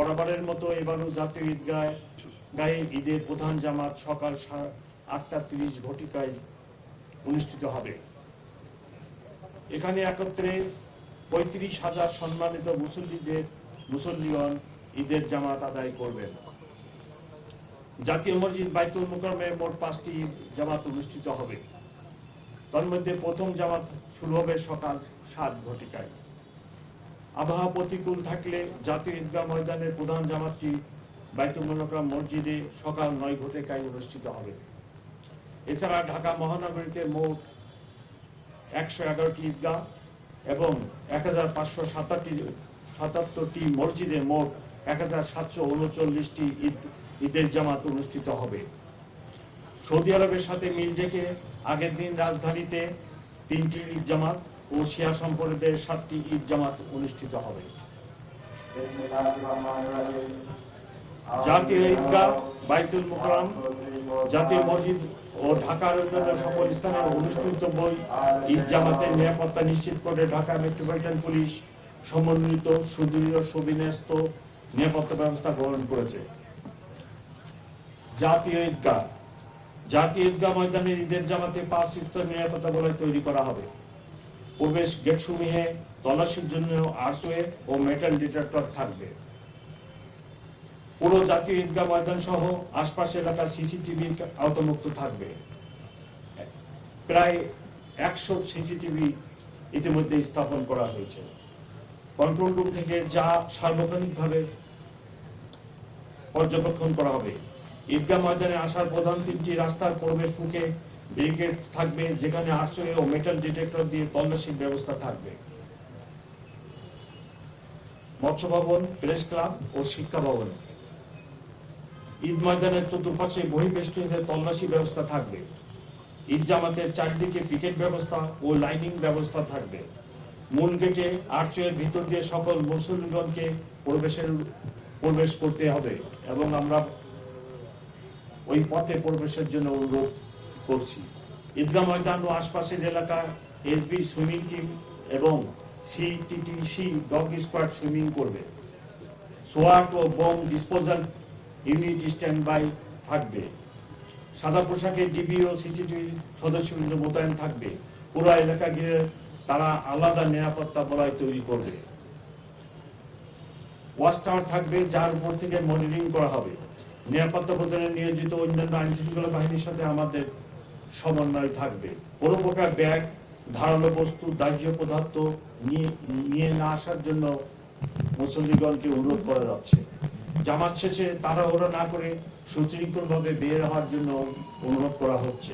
বরাবরের মতো এবারও জাতীয় ঈদগাহে ঈদের প্রধান জামাত সকাল 8:30 ঘটিকায় অনুষ্ঠিত হবে। এখানে একত্রে 35,000 সম্মানিত মুসল্লিগণ ঈদের জামাত আদায় করবেন। জাতীয় মসজিদ বাইতুল মুকাররমে মোট 5টি ঈদ জামাত অনুষ্ঠিত হবে। তার মধ্যে প্রথম জামাত শুরু হবে সকাল 7 ঘটিকায়। আবহাওয়া প্রতিকূল থাকলে জাতীয় ঈদগাহ ময়দানের প্রধান জামাতটি বাইতুল মুকাররম মসজিদে সকাল 9 ঘটিকায় অনুষ্ঠিত হবে। এছাড়া ঢাকা মহানগরীতে মোট 111টি ঈদগাহ এবং 1577টি মসজিদে মোট 1739টি ঈদের জামাত অনুষ্ঠিত হবে। সৌদি আরবের সাথে মিল রেখে আগের দিন রাজধানীতে 3টি ঈদ জামাত ও শিয়া সম্প্রদায়ের 7টি ঈদ জামাত অনুষ্ঠিত হবে। জাতীয় ঈদগাহ, বাইতুল মুকাররম, জাতীয় মসজিদ ও ঢাকার অন্যান্য সকল স্থানে অনুষ্ঠিত ঈদ জামাতের নিরাপত্তা নিশ্চিত করে ঢাকা মেট্রোপলিটন পুলিশ সমন্বিত সুদৃঢ় সুবিন্যস্ত নিরাপত্তা ব্যবস্থা গ্রহণ করেছে। জাতীয় ঈদগাহ ময়দানের ঈদের জামাতে 5 স্তর নিরাপত্তা বলয় তৈরি করা হবে। প্রবেশ গেটসমূহে তল্লাশির জন্য আরসওয়ে ও মেটাল ডিটেক্টর থাকবে। পুরো জাতীয় ঈদগাহ ময়দান সহ আশপাশের এলাকা সিসিটিভি আওতামুক্ত থাকবে। প্রায় 100 সিসিটিভি ইতিমধ্যে স্থাপন করা হয়েছে। কন্ট্রোল রুম থেকে যা সার্বক্ষণিকভাবে পর্যবেক্ষণ করা হবে। ঈদগাহ ময়দানে আসার প্রধান 3টি রাস্তার প্রবেশ মুখে ব্যারিকেড থাকবে, যেখানে আরসওয়ে ও মেটাল ডিটেক্টর দিয়ে তল্লাশির ব্যবস্থা থাকবে। মৎস্য ভবন, প্রেস ক্লাব ও শিক্ষা ভবন ঈদ ময়দানের চতুর্পাশে বহির্বেষ্টনীতে তল্লাশি ব্যবস্থা থাকবে। ঈদ জামাতের চারিদিকে পিকেট ব্যবস্থা ও লাইনিং ব্যবস্থা থাকবে। মূল গেটে আরচওয়ের ভিতর দিয়ে সকল মুসল্লিগণকে প্রবেশ করতে হবে এবং আমরা ওই পথে প্রবেশের জন্য অনুরোধ করছি। ঈদগাহ ময়দান ও আশপাশের এলাকা এসবি সুইমিং টিম এবং সিটিটিসি ডগ স্কোয়াড সুইমিং করবে। সোয়াট ও bomb disposal unit stand by থাকবে। সাদা পোশাকে ডিবি ও সিসিটিভি সদস্যবৃন্দ মোতায়েন থাকবে। পুরো এলাকা ঘিরে তারা আলাদা নিরাপত্তা বলয় তৈরি করবে। ওয়াচ টাওয়ার থাকবে, যার উপর থেকে মনিটরিং করা হবে। নিরাপত্তা প্রদানে নিয়োজিত অন্যান্য আইনশৃঙ্খলা বাহিনীর সাথে আমাদের সমন্বয় থাকবে। কোনো প্রকার ব্যাগ, ধারালো বস্তু, দাহ্য পদার্থ নিয়ে না আসার জন্য মুসল্লিগণকে অনুরোধ করা যাচ্ছে। জামাত শেষে তাড়াহুড়ো না করে সুশৃঙ্খলভাবে বের হওয়ার জন্য অনুরোধ করা হচ্ছে।